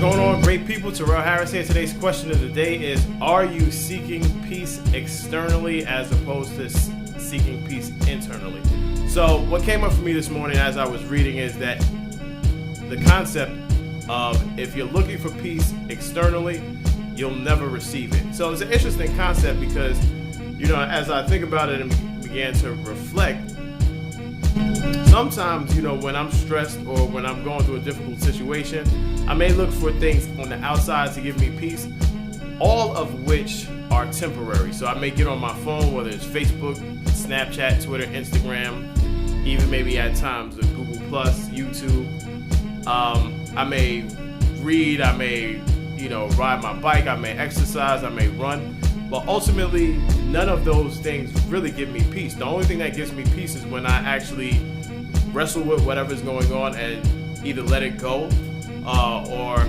going on, great people? Terrell Harris here. Today's question of the day is, are you seeking peace externally as opposed to seeking peace internally? So what came up for me this morning as I was reading is that the concept of if you're looking for peace externally, you'll never receive it. So it's an interesting concept because, as I think about it and began to reflect, sometimes, when I'm stressed or when I'm going through a difficult situation, I may look for things on the outside to give me peace, all of which are temporary. So I may get on my phone, whether it's Facebook, Snapchat, Twitter, Instagram, even maybe at times Google Plus, YouTube. I may read, I may, ride my bike, I may exercise, I may run. But ultimately, none of those things really give me peace. The only thing that gives me peace is when I actually wrestle with whatever's going on and either let it go or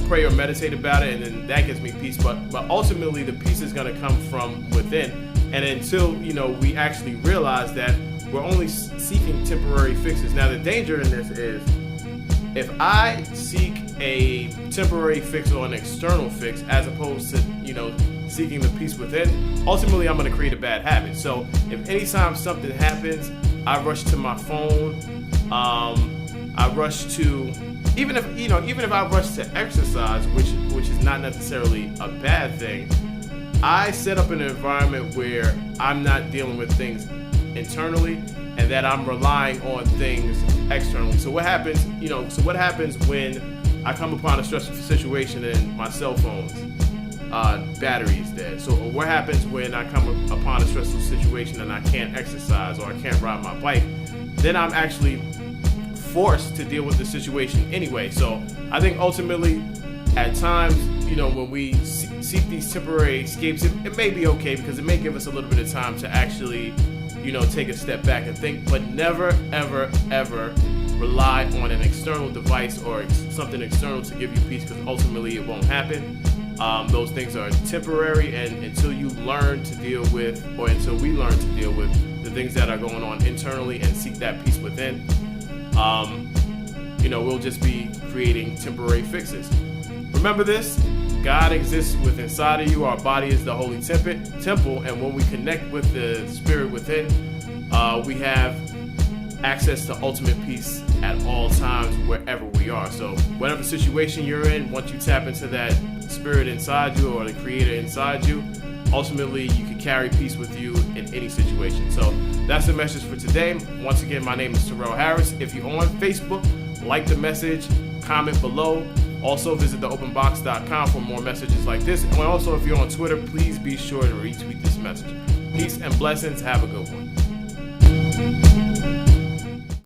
pray or meditate about it, and then that gives me peace. But ultimately, the peace is going to come from within. And until, we actually realize that we're only seeking temporary fixes. Now, the danger in this is if I seek a temporary fix or an external fix as opposed to, seeking the peace within, ultimately I'm going to create a bad habit. So if anytime something happens, I rush to my phone, I rush to, even if I rush to exercise, which is not necessarily a bad thing, I set up an environment where I'm not dealing with things internally and that I'm relying on things externally. So what happens, what happens when I come upon a stressful situation and my cell phone's battery is dead? So what happens when I come upon a stressful situation and I can't exercise or I can't ride my bike? Then I'm actually forced to deal with the situation anyway. So I think ultimately, at times, when we seek these temporary escapes, it may be okay because it may give us a little bit of time to actually, take a step back and think, but never, ever, ever rely on an external device or something external to give you peace, because ultimately it won't happen. Those things are temporary, and until you learn to deal with, or until we learn to deal with the things that are going on internally and seek that peace within, we'll just be creating temporary fixes. Remember this: God exists within inside of you. Our body is the holy temple, and when we connect with the spirit within, we have access to ultimate peace at all times, wherever we are. So whatever situation you're in, once you tap into that spirit inside you or the creator inside you, ultimately you can carry peace with you in any situation. So that's the message for today. Once again, my name is Terrell Harris. If you're on Facebook, like the message, comment below. Also visit theopenbox.com for more messages like this. And also, if you're on Twitter, please be sure to retweet this message. Peace and blessings. Have a good one.